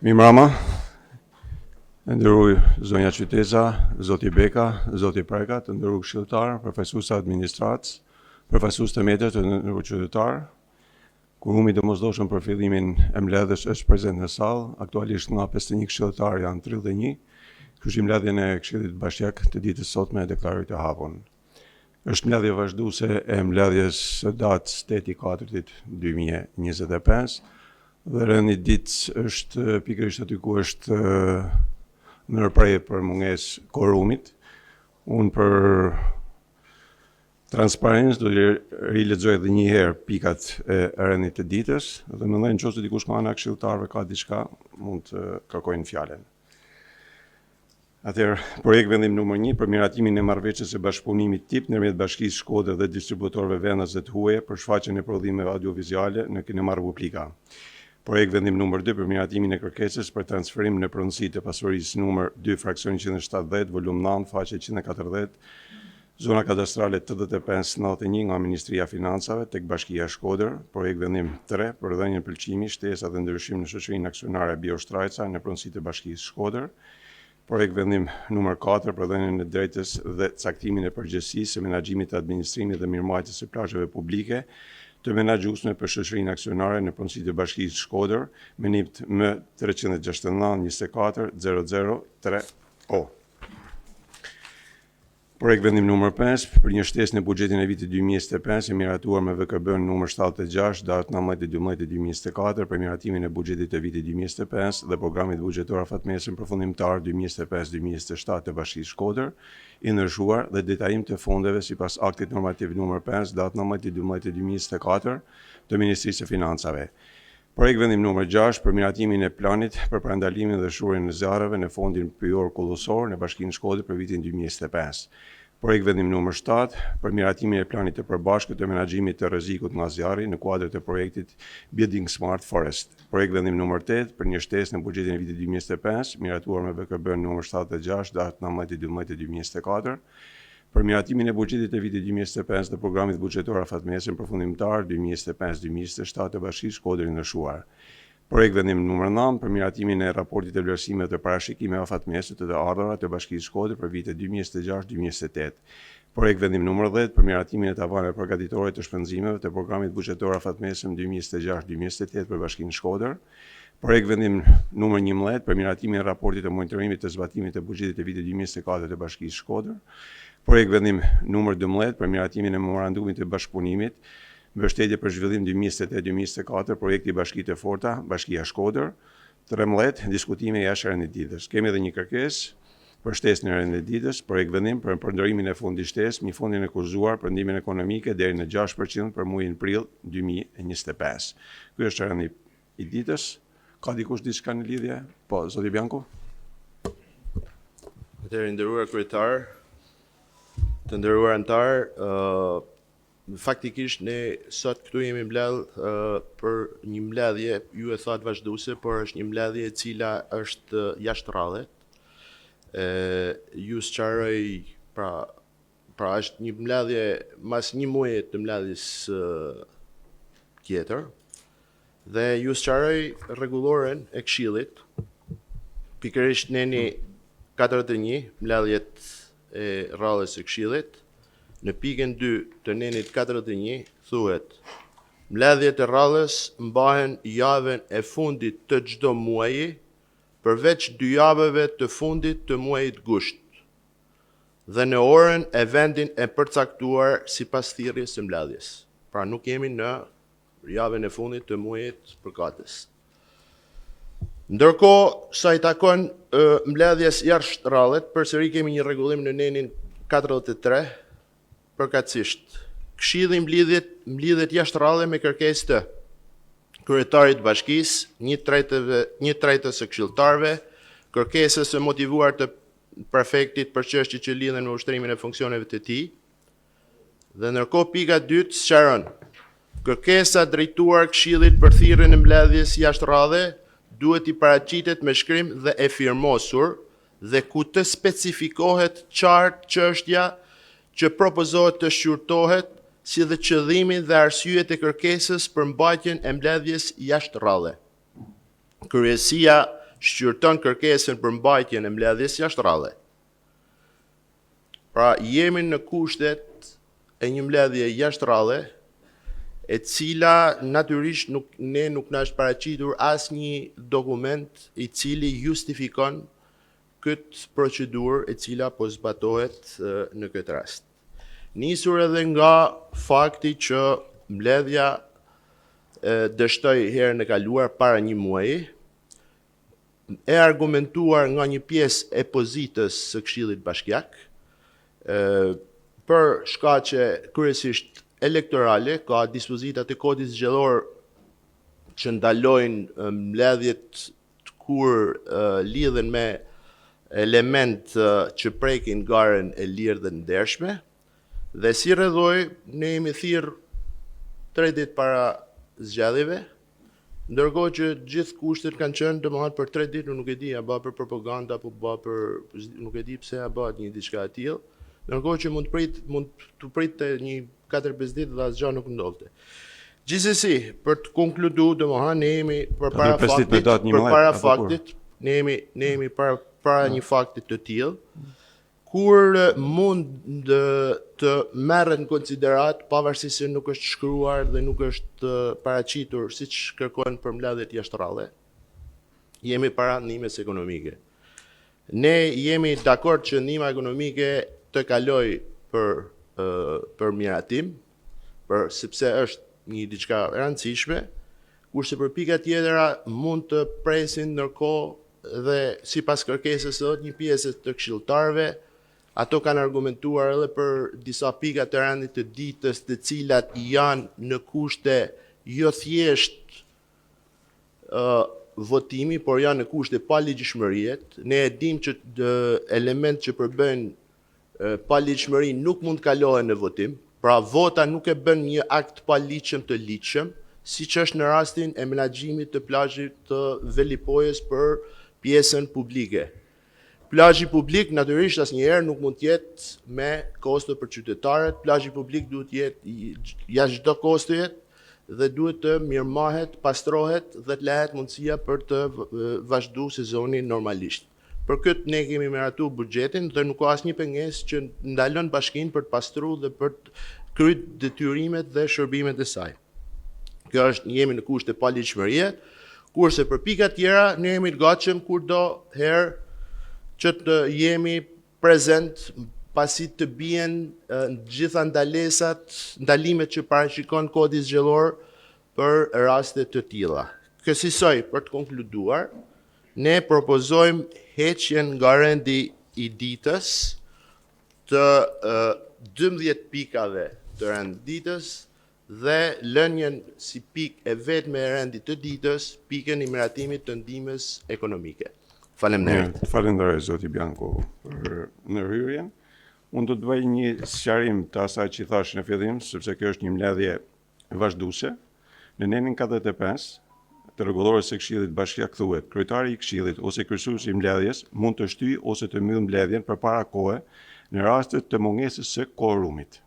Mimrama, nderuar zonja Qyteza, zoti Beka, zoti Preka, të nderuar këshilltar, përfaqësues të administratës, përfaqësues të medias, të nderuar qytetar. Kurumi domosdoshëm për fillimin e mbledhjes është prezent në sallë. Aktualisht nga 51 këshilltar janë 31. Kështu mbledhjen e Këshillit Bashkiak të ditës sotme e deklaroj të hapur. Është mbledhje vazhduese e mbledhjes së datës 8/4/2025 dhe rënë ditë është pikërisht aty ku është ndërprerje për mungesë korumit. Unë për transparencë do të rilexoj edhe një herë pikat e rënit të ditës dhe mendoj nëse dikush nga ana këshilltarëve ka diçka mund të kërkojnë fjalën. Atëherë, projekt vendim numër 1 për miratimin e marrëveshjes së bashkëpunimit tip ndërmjet Bashkisë Shkodër dhe distributorëve vendaze të huaja për shfaqjen e prodhimeve audiovizuale në kinema Republika. Projekt vendim numër 2 për miratimin e kërkesës për transferim në pronësi të pasurisë numër 2 fraksioni 170 volum 9 faqe 140 zona kadastrale 8591 nga Ministria e Financave tek Bashkia Shkodër. Projekt vendim 3 për dhënien pëlqimi, shtesa dhe ndryshim në shoqërinë aksionare Bioshtrajca në pronësi të Bashkisë Shkodër. Projekt vendim numër 4 për dhënien e drejtës dhe caktimin e përgjegjësisë së menaxhimit të administrimit dhe mirëmbajtjes së plazheve publike të menaxhuesme për shoqërinë aksionare në pronësi të Bashkisë Shkodër me NIP M369 24 003O. Projekt vendim numër 5 për një shtesë në buxhetin e vitit 2025 e miratuar me VKB numër 76 datë 19/12/2024 për miratimin e buxhetit të vitit 2025 dhe programit buxhetor afatmesëm përfundimtar 2025-2027 të Bashkisë Shkodër, i ndryshuar dhe detajim të fondeve sipas aktit normativ numër 5 datë 19/12/2024 të Ministrisë së Financave. Projekt vendim numër 6 për miratimin e planit për parandalimin dhe shurjen e zjarreve në fondin pyjor kullësor në Bashkinë Shkodër për vitin 2025. Projekt vendim numër 7 për miratimin e planit të përbashkët të menaxhimit të rrezikut nga zjarri në kuadër të projektit Building Smart Forest. Projekt vendim numër 8 për një shtesë në buxhetin e vitit 2025, miratuar me VKB numër 76 datë 19/12/2024. Për miratimin e buxhetit të vitit 2025 dhe programit buxhetor afatmesëm përfundimtar 2025-2027 të Bashkisë Shkodër i ndryshuar. Projekt vendim numër 9 për miratimin e raportit të vlerësimeve të parashikimeve afatmese të ardhura të Bashkisë Shkodër për vitet 2026-2028. Projekt vendim numër 10 për miratimin e tavaneve përgatitore të shpenzimeve të programit buxhetor afatmesëm 2026-2028 për Bashkinë Shkodër. Projekt vendim numër 11 për miratimin e raportit të monitorimit të zbatimit të buxhetit të vitit 2024 të Bashkisë Shkodër. Projekt vendim numër 12 për miratimin e memorandumit të bashkëpunimit, mbështetje për zhvillim 2028-2024, projekti Bashkitë e Forta, Bashkia Shkodër. 13 diskutime jashtë rënit ditës. Kemi edhe një kërkesë për shtesën e rënit ditës, projekt vendim për përndërimin e fondit shtesë, mi fondin e kurzuar për ndihmën ekonomike deri në 6% për muajin prill 2025. Ky është rëni i ditës. Ka dikush diçka në lidhje? Po, zoti Bianco. Atëherë, nderuar kryetar, të nderuar antar, faktikisht ne sot këtu jemi mbledh për një mbledhje, ju e thatë vazhduese, por është një mbledhje e cila është jashtë rradhet. Ju sqaroj, pra është një mbledhje mas një muaji të mbledhjes tjetër, dhe ju sqaroj rregulloren e Këshillit, pikërisht neni 41, mbledhjet e rradhës së Këshillit, në pikën 2 të nenit 41 thuhet: mbledhjet e rradhës mbahen javën e fundit të çdo muaji, përveç 2 javëve të fundit të muajit gusht, dhe në orën e vendin e përcaktuar sipas thirrjes së mbledhjes. Pra nuk jemi në javën e fundit të muajit përkatës. Ndërkohë, sa i takon mbledhjes jashtë rradhet, përsëri kemi një rregullim në nenin 43, përkatësisht. Këshilli mblidhet jashtë rradhe me kërkesë të kryetarit të bashkisë, një tretës së këshilltarëve, kërkesës së motivuar të prefektit për çështje që lidhen me ushtrimin e funksioneve të tij. Dhe ndërkohë pika 2 sqaron: kërkesa drejtuar Këshillit për thirrjen e mbledhjes jashtë rradhe duhet i paraqitet me shkrim dhe e firmosur dhe ku të specifikohet qartë çështja që propozohet të shqyrtohet, si dhe qëllimi dhe arsyet e kërkesës për mbajtjen e mbledhjes jashtë rradhe. Kryesia shqyrton kërkesën për mbajtjen e mbledhjes jashtrale. Pra, jemi në kushtet e një mbledhje jashtrale, e cila natyrisht ne nuk na është paraqitur asnjë dokument i cili justifikon këtë procedurë e cila po zbatohet në këtë rast. Nisur edhe nga fakti që mbledhja dështoi herën e kaluar para një muaji, e argumentuar nga një pjesë e pozitës së Këshillit Bashkiak, për shkaqe kryesisht elektorale, ka dispozitat e kodit zgjedhor që ndalojnë mbledhjet kur lidhen me element që prekin garën e lirë dhe ndershme, dhe si rrëdhoj, ne jemi thirrë 3 ditë para zgjedhjeve, ndërkohë që gjithë kushtet kanë qenë domethënë për 3 ditë, nuk e di, a bëhet për propaganda apo bëhet për nuk e di pse a bëhet një diçka e tillë, ndërkohë që mund të pritte një 4-5 ditë dhe asgjë nuk ndodhte. Gjithsesi, për të konkluduar, domethënë ne jemi përpara faktit, ne jemi para një fakti të tillë, kur mund të merret në konsiderat, pavarësisht se nuk është shkruar dhe nuk është paraqitur siç kërkojnë për mbledhjet jashtrale, jemi para ndihmës ekonomike. Ne jemi dakord që ndihma ekonomike të kaloj për miratim, sepse është një diçka e rëndësishme, kurse për pika tjetera mund të presin ndërkohë dhe sipas kërkesës së një pjesë të këshilltarëve, ato kanë argumentuar edhe për disa pika të rendit të ditës, të cilat janë në kushte jo thjesht votimi, por janë në kushte paligjshmërie. Ne e dimë që element që përbëjnë paligjshmëri nuk mund të kalohen në votim, pra vota nuk e bën një akt paligjshëm të ligjshëm, siç është në rastin e menaxhimit të plazhit të Velipojës për pjesën publike. Plazhi publik natyrisht asnjëherë nuk mund të jetë me kosto për qytetarët, plazhi publik duhet të jetë jashtë çdo kostoje dhe duhet të mirëmahet, pastrohet dhe të lehet mundësia për të vazhduar sezonin normalisht. Për këtë ne kemi miratuar buxhetin dhe nuk ka asnjë pengesë që ndalon bashkinë për të pastruar dhe për të kryer detyrimet dhe shërbimet e saj. Kjo është, jemi në kushte paligjshmërie, kurse për pika tjera ne jemi të gatshëm kurdo herë që të jemi prezent pasi të bien gjitha ndalimet që parashikon kodi zgjedhor për raste të tilla. Kësaj, për të konkluduar, ne propozojmë heqjen nga rendi i ditës të 12 pikave të rend ditës dhe lënjen si pikë e vetme e rendit të ditës, pikën i miratimit të ndihmës ekonomike. Faleminderit. Falenderoj zoti Bianco për ndërhyrjen. Unë do të bëj një sqarim të asaj që thash në fillim, sepse kjo është një mbledhje vazhduese. Në nenin 45 të rregullores së Këshillit Bashkiak thuhet, kryetari i Këshillit ose kryesuesi i mbledhjes mund të shtyjë ose të mbyll mbledhjen përpara kohe në rastet të mungesës së quorumit,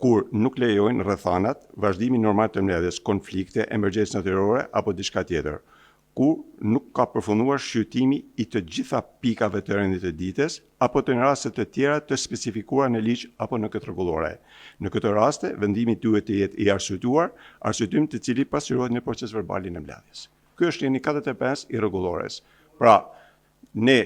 kur nuk lejojnë rrethanat, vazhdimi normal të mbledhjes, konflikte, emergjencë natyrore apo diçka tjetër, kur nuk ka përfunduar shqyrtimi i të gjitha pikave të rendit të ditës, apo të në raste të tjera të specifikuara në ligj apo në këtë rregullore. Në këtë raste, vendimi duhet të jetë i arsyetuar, arsyetim të cili pasqyrohet në proces verbalin e mbledhjes. Ky është jeni 45 i rregullores. Pra, ne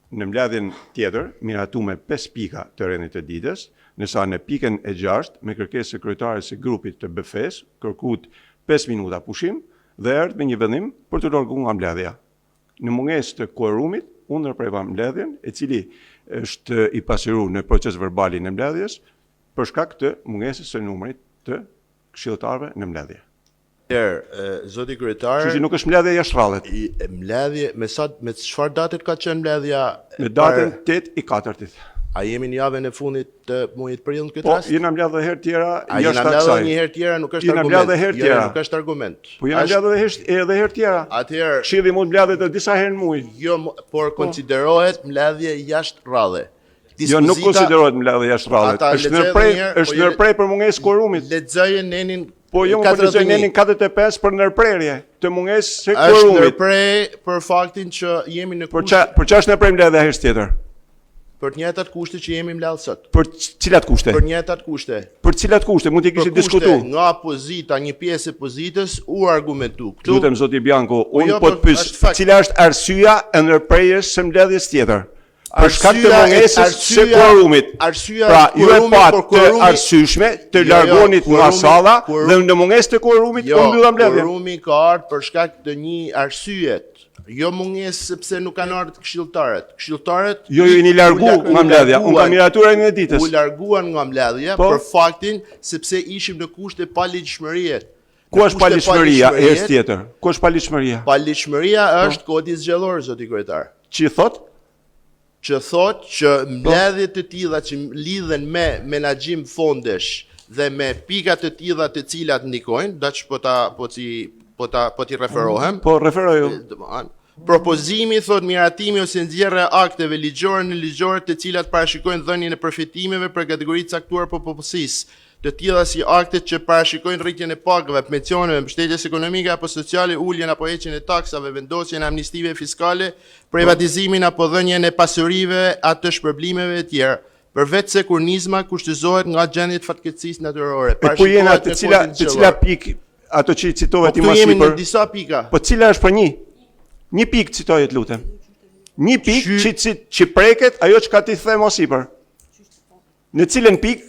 në mbledhjen tjetër miratuam 5 pika të rendit të ditës, ndërsa në pikën e 6 me kërkesë së kryetares së grupit të BFS kërkuat 5 minuta pushim dhe erdhë me një vendim për të larguar nga mbledhja. Në mungesë të quorumit, unë ndërpreva mbledhjen, e cili është i pasqyruar në proces verbalin e mbledhjes për shkak të mungesës së numrit të këshilltarëve në mbledhje. Zoti kryetar, Kështu që nuk është mbledhje jashtrale. Mbledhje me çfarë date ka qenë mbledhja? Në datën 8/4. A jemi në javën e fundit të muajit prill në këtë Po, rast? jena mbledhë herë tjera A jashtë jena asaj. mbledhë një herë tjera nuk është Jena argument. mbledhë herë tjera. Nuk është argument. Po jena mbledhë edhe herë tjera. Atëherë, Këshilli mund mbledhet të disa herë në muaj. jo, por konsiderohet mbledhje jashtë rradhe. Jo, nuk konsiderohet mbledhje jashtë rradhe. Ata Është lexojnë ndërprej, një herë, është po ndërprej për mungesë quorumit. Lexojë nenin Po jo, më përgjësoj nenin 45 për nërprerje, të mungesë së Është kuorumit. ndërprej për faktin që jemi në Për kushte që është nërprej mbledhja herës tjetër? për të njëjtat kushte që jemi mbledh sot. Për cilat kushte? Për të njëjtat kushte. Për cilat kushte? Mund t'i Për kishit kushte diskutu. nga pozita, një pjesë e pozitës u argumentu. Këtu Lutem zoti Bianco, unë jo, po të po, pyes, është fakt. cila është arsyeja e ndërprerjes së mbledhjes tjetër? Për shkak të Arsyeja- mungesës së arsyeja- kuorumit. arsyeja Pra, e ju e kuorumit, pat por të kuorumi- arsyeshme të Jo, jo, largonit nga kuorumi- salla kuorum- dhe në mungesë të kuorumit u mbylla mbledhja. Kuorumi ka ardhur për shkak të një arsyet. Jo mungesë sepse nuk kanë ardhur këshilltarët. Këshilltarët Jo, ju jeni largu nga mbledhja. Unë kam miraturën e ditës. U larguan nga mbledhja Po. për faktin sepse ishim në kushte pa ligjshmërie. Ku është paligjshmëria herës tjetër? Ku është paligjshmëria? Paligjshmëria është kodi zgjedhor, zoti kryetar. Që thot? Që thot që mbledhjet të tilla që lidhen me menaxhim fondesh dhe me pika të tilla të cilat ndikojnë, dash po ti referohem. Po, referoju. Propozimi, thot, miratimi ose nxjerrja e akteve ligjore në ligjore të cilat parashikojnë dhënien e përfitimeve për kategori të caktuar për popullsisë, të tilla si aktet që parashikojnë rritjen e pagave, pensioneve, mbështetjes ekonomike apo sociale, uljen apo heqjen e taksave, vendosjen e amnistive fiskale, privatizimin apo dhënien e pasurive atë shpërblimeve e tjera. Përveç se kur nizma kushtëzohet nga gjendjet fatkeqësisë natyrore. E ku jena të cila pikë ato që i citove ti më sipër. Jemi në sipër? disa pika. Po cila është për një? Një pikë citoje të lutem. Një pikë që preket ajo që ka ti the më sipër. Në cilën pikë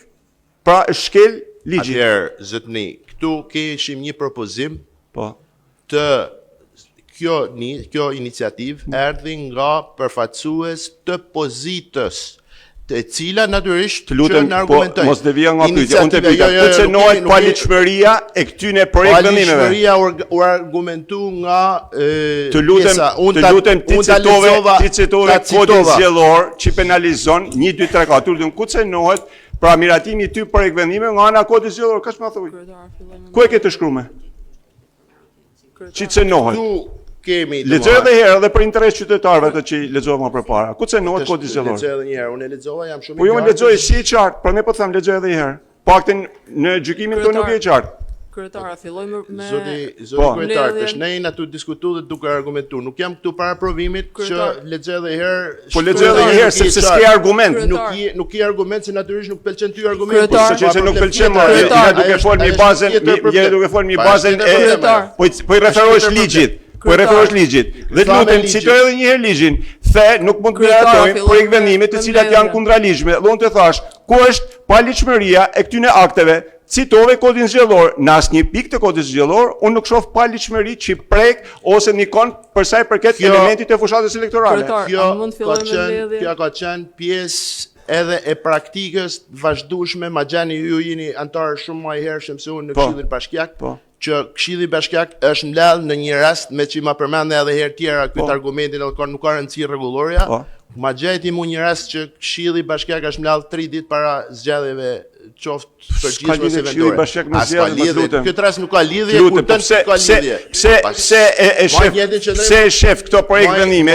pra është shkel ligji. Atëherë, zotni, këtu keshim një propozim Po. të kjo iniciativë erdhi nga përfaqësues të pozitës, të cila natyrisht Të lutem, që në po argumentoj. mos devija nga pyetja. Unë të pyeta, jo, ku cënohet paligjshmëria e këtyre projekt vendimeve? Paligjshmëria u argumentu nga Të lutem ti citove kodin zgjedhor që penalizon 1 2 3 4. Të lutem ku cënohet pra miratimi i ty projekt vendime nga ana kodit zgjedhor? Kaç më thuaj? Ku e ke të shkruar? Që cënohet? Tu kemi Lexoj edhe herë edhe për interes qytetarëve ato që lexova më përpara. Ku cënohet kodi zgjedhor? Lexoj edhe një herë, unë e lexova, jam shumë Po jo, unë lexoj si i qartë, prandaj po them lexoj edhe një herë. Paktën në gjykimin tonë nuk e qartë. Kryetara, fillojmë me Zoti Po. kryetar, tash ne jena tu diskutu dhe duke argumentuar. Nuk jam këtu para provimit që lexoj edhe herë. Po lexoj edhe një herë sepse s'ke argument. Nuk i argument se natyrisht nuk pëlqen ty argumenti. Kryetar. Po që nuk pëlqen më, jeni duke folur mbi bazën, jeni duke folur mbi bazën e po i referohesh ligjit. Po i referohesh ligjit. Dhe të lutem citoj edhe një herë ligjin. The nuk mund të miratojmë projekt vendime të cilat janë kundërligjshme. Dhe unë të thash, ku është paligjshmëria e këtyre akteve? Citove kodin zgjedhor, në asnjë pikë të kodit zgjedhor, unë nuk shoh paligjshmëri që prek ose nikon për sa i përket elementit të fushatës elektorale. Kjo ka qenë pjesë edhe e praktikës vazhdueshme, magjani ju jeni antar shumë më i hershëm se unë në Këshillin Bashkiak, që Këshilli Bashkiak është mbledh në një rast me që ma përmendë edhe herë tjera këtë argumentin edhe nuk ka rëndësi rregulloria. Ma gjeti mu një rast që Këshilli Bashkiak është mbledh 3 ditë para zgjedhjeve qoftë përgjithshme ose vendore. As ka lidhje. Këtë rast nuk ka lidhje, kurtën nuk ka lidhje. Pse e shef këto projekt vendime?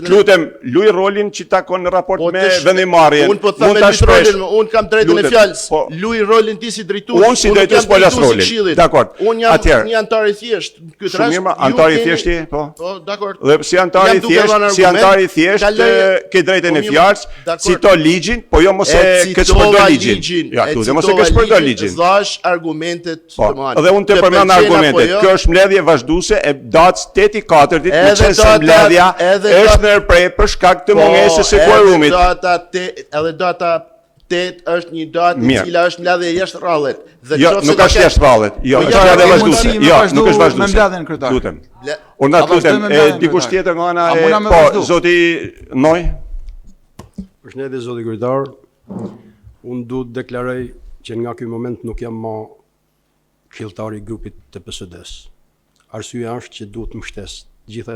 Lutem, luaj rolin që takon në raport me vendimarrjen. Unë po them me rolin, unë kam drejtën e fjalës. Luaj rolin ti si drejtues. Unë si drejtues po las rolin. Dakor. Unë jam një antar i thjeshtë. Këtë rast. Shumë mirë, antar i thjeshtë je, po. Po, dakor. Dhe si antar i thjeshtë, ke drejtën e fjalës, cito ligjin, po jo mos e keq përdor ligjin. Ja, tu dhe mos e kesh përdor ligjin. Dhash argumentet të mëdha. Dhe unë të përmend argumentet. Kjo është mbledhje vazhduese e datës 8/4 me qenë se mbledhja është ndërprer për shkak të mungesës së kuorumit. Edhe data 8 është një datë e cila është mbledhje jashtë rrallet. Jo, nuk është jashtë rrallet. Jo, është mbledhje vazhduese. Jo, nuk është vazhduese. Me mbledhjen kryetar. Lutem. Unë na lutem, dikush tjetër nga ana e po zoti Noj. Përshëndetje zoti kryetar. Unë du të deklaroj që nga ky moment nuk jam më këshilltar i grupit të PSD-s. Arsyeja është që duhet të mbështes të gjitha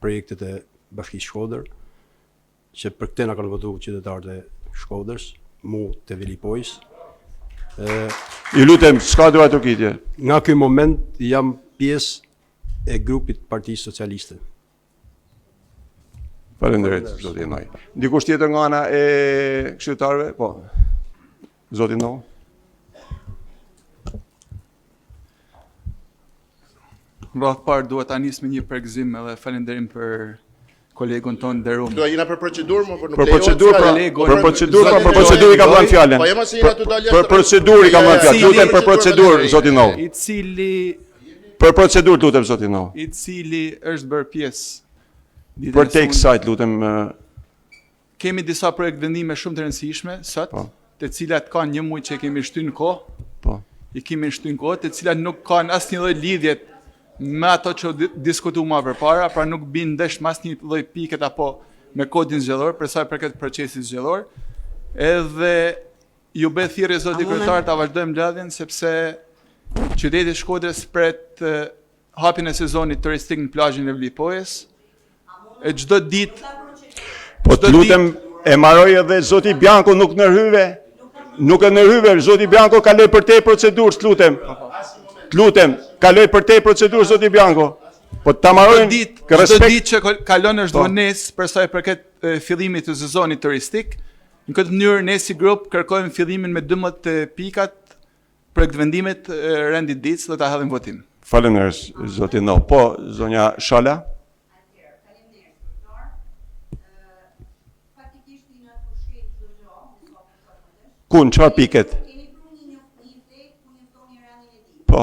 projektet e Bashkisë Shkodër, që për këtë na kanë votuar qytetarët e Shkodrës, mu të Velipojës. Ju lutem, s'ka duratokitje. Nga ky moment jam pjesë e grupit Partisë Socialiste. Faleminderit, zoti Noj. Dikush tjetër nga ana e këshilltarëve? Po. Zoti No. Rreth parë duhet ta nis me një përgëzim edhe falenderim për kolegun ton nderuar. Do jena për procedurë, më për nuk Për lejohet procedurë, fjala. për procedurë ka dhënë fjalën. Po jema se jena të dalë Për procedurë i ka dhënë fjalën. Lutem për procedurë, zoti Noh. I cili Për procedurë lutem zoti Noh. i cili është bërë pjesë ditën Për e tek fundit. sajt lutem Kemi disa projekt vendime shumë të rëndësishme sot, Po. të cilat kanë një muaj që kemi shtynë në kohë, po. i kemi shtynë kohë, të cilat nuk kanë asnjë lloj lidhje me ato që diskutuam më përpara, pra nuk bin ndesh me asnjë lloj piket apo me kodin zgjedhor për sa i përket procesit zgjedhor. Edhe ju bë thirrje zoti kryetar ta vazhdojmë mledhjen sepse qyteti i Shkodrës pret hapjen e sezonit turistik në plazhin e Vlipojës. E çdo ditë Po të lutem e mbaroj edhe zoti Bianco nuk ndërhyve. Nuk e ndërhyve, zoti Bianco kaloi për te procedurë, lutem. Lutem, kaloj për te procedurë zoti Bianco. Po ta mbarojnë çdo respekt. ditë që kalon është Po. vonesë për sa i përket fillimit të sezonit turistik. Në këtë mënyrë ne si grup kërkojmë fillimin me 12 pikat për këtë vendimet rendit ditës do ta hallim votim. Faleminderit zoti Noh. Po zonja Shala. Ku në çfarë piket? Po.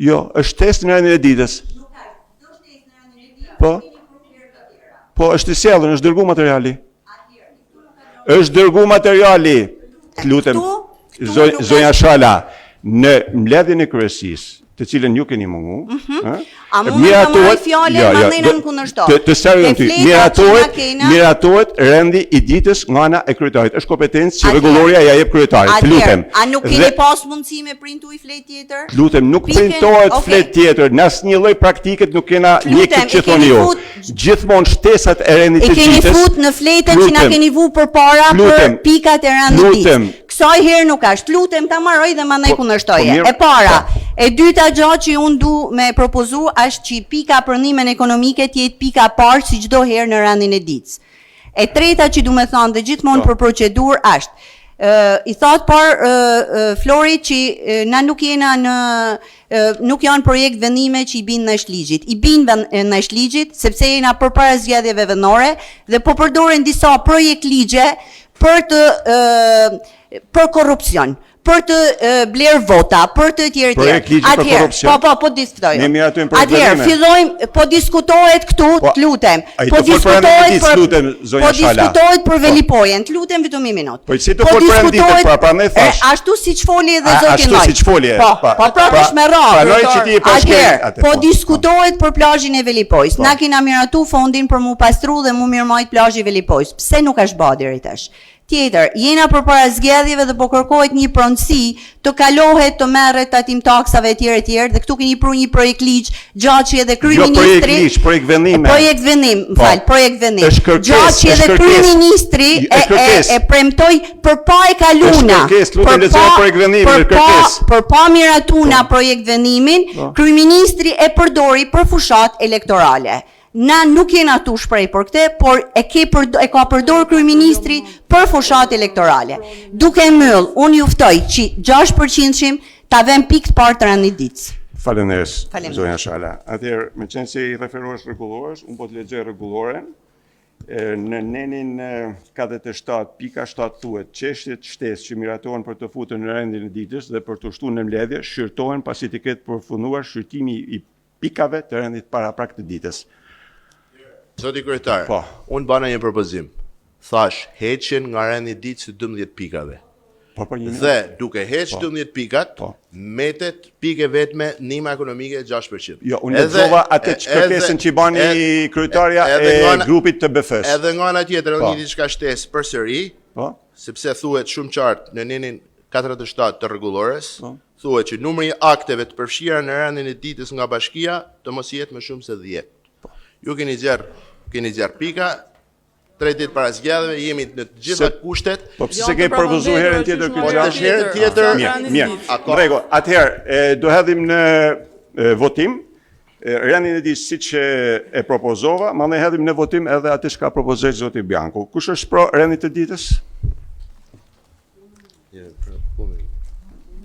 Jo, është test në rendin e ditës. Po. Po, është i sjellur, është dërgu materiali. Është dërgu materiali. Lutem. Zonja Shala, në mbledhjen e kryesisë, të cilën ju keni mungu, A mund të marrë fjalën mandej në kundërshtoj. Të serioz ty, miratohet rendi i ditës nga ana e kryetarit. Është kompetencë që rregulloria ja jep kryetarit. Të lutem. A nuk keni pas mundësi me printuj flet tjetër? Lutem, nuk printohet flet tjetër, në asnjë lloj praktike nuk kena njëkët që thoni ju. Gjithmonë shtesat e rendit të ditës. E keni fut në fletën që na keni vu përpara për pikat e rendit ditës. Kësaj herë nuk është. Lutem ta marroj dhe mandej kundërshtoje. E para, e dyta gjë që unë du me propozu është që pika për ndihmen ekonomike të jetë pika parë si çdo herë në rendin e ditës. E treta që du me thonë dhe gjithmonë për procedurë është, i thot Flori që na nuk jena në nuk janë projekt vendime që i bin në ligjit. I bin në ligjit sepse jena përpara zgjedhjeve vendore dhe po përdoren disa projekt ligje për korrupsion, për të bler vota, për të tjerë. Projekt ligje për korrupsion. Po diskutojmë. Ne miratojmë për atëherë fillojmë, po diskutohet këtu, të lutem. Po diskutohet për Velipojen, të lutem vetëm një minutë. Po si të fol për renditën, pra ne thash. Ashtu siç foli edhe zoti Noj. Ashtu siç foli. Po prapish me radhë. Pranoj që ti e Atëherë, po diskutohet për plazhin e Velipojës. Na kena miratu fondin për mu pastru dhe mu mirëmajt plazhi i Velipojës. Pse nuk është bë deri tash? Tjetër, jena përpara zgjedhjeve dhe po kërkohet një pronësi të kalohet të merret tatim taksave etj dhe këtu keni pru një projekt ligj, gjaçi edhe kryeministri. Jo projekt vendim. Projekt vendim, projekt vendim. Gjaçi edhe kryeministri e premtoi përpara e kaluna. Përpara miratuna projekt vendimin, kryeministri e përdori për fushat elektorale. Na nuk jena tu shprej për këte, por e ka përdor kryeministri për fushat elektorale. Duke mëll, unë juftoj që 6% ta vëm pikë të parë të rendit ditës. Faleminderit, zonja Shala. Atëherë, me qenë se i referohesh rregulloresh, unë po të lexoj rregulloren. Në nenin 47.7 thuhet çështjet shtesë që miratohen për të futur në rendin e ditës dhe për të shtuar në mbledhje shqyrtohen pasi të ketë përfunduar shqyrtimi i pikave të rendit paraprak të ditës. Zoti kryetar, unë bana një propozim. Thash, heqen nga rendi ditës 12 pikave. Dhe duke heq 12 pikat, metet pike vetme ndihma ekonomike 6%. Jo, unë lexova atë kërkesën që bani kryetaria e grupit të BF-s. Edhe nga ana tjetër, unë një diçka shtesë përsëri, sepse thuhet shumë qartë në nenin 47 të rregullores, thuhet që numri i akteve të përfshira në rendin e ditës nga bashkia të mos jetë më shumë se 10. Ju keni zjarr pika, 3 ditë para zgjedhjeve, jemi në të gjitha kushtet. Po pse se ke propozuar herën tjetër këtë gjë? Herën tjetër. Mirë. Rregull, atëherë do hedhim në votim rendin e ditës siç e propozova, mandej hedhim në votim edhe atë që ka propozuar zoti Bianco. Kush është pro rendin e ditës?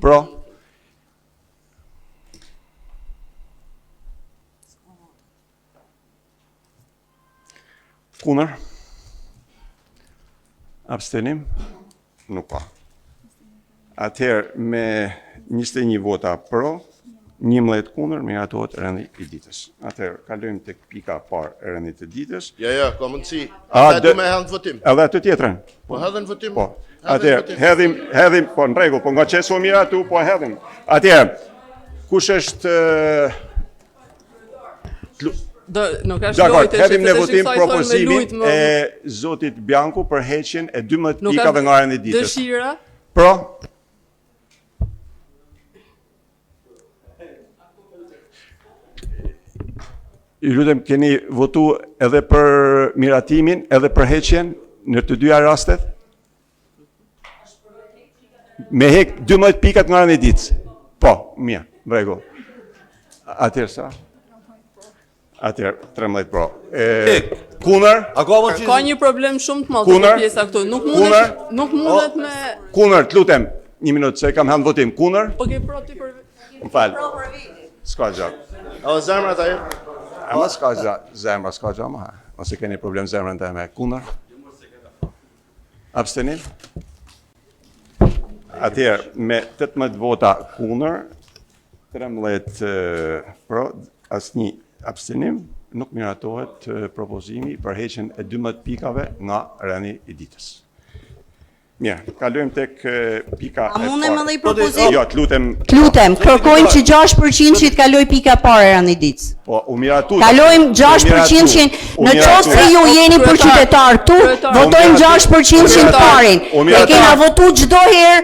Pro. Kundër? Abstenim? Nuk ka. Atëherë me 21 vota pro, 11 kundër, miratohet rendi i ditës. Atëherë kalojmë tek pika parë e rendit të ditës. Ja, ka mundësi. A, Ata du me hedhën votim. Edhe atë tjetrën. Po hedhën votim. Po. Atëherë hedhim, po në rregull, po nga që s'u miratu, po hedhim. Atëherë, kush është Nuk është dakor, lojtë, hedhim në sepse votim shqiptoj thonë me propozimin lujt më- e zotit Bianku për heqjen e 12 Nuk pikave është nga rendi i ditës. dëshira. Pro? Ju lutem, keni votu edhe për miratimin, edhe për heqjen në të dyja rastet? Me hek 12 pikat nga rendi i ditës. Po, mirë, në rregull. Atëherë sa? Atëherë 13 pro. Kundër? Ka një problem shumë të madh Kundër? te pjesa këtu. Kundër? Nuk mundet me Kundër, të lutem, një minutë, se kam hënë votim. Kundër? Po ke pro ti për Më falë. S'ka gjatë. O zemrat ajo. Ama s'ka gjatë, zemra s'ka gjatë, ma. Ose keni problem zemrën të me kundër? Abstenim? Atëherë, me 18 vota kundër, 13 pro, asnjë abstenim, nuk miratohet propozimi për heqjen e 12 pikave nga rendi i ditës. Mirë, kalojmë tek pika A e mundem parë. edhe i propozim? Jo, të lutem. Kërkojmë që 6% që të kaloj pika parë e rendi ditës. Po, u miratu. Kalojmë 6% që në qoftë se ju jeni për qytetar këtu, votojmë 6% që të parin. E kena votu çdo herë.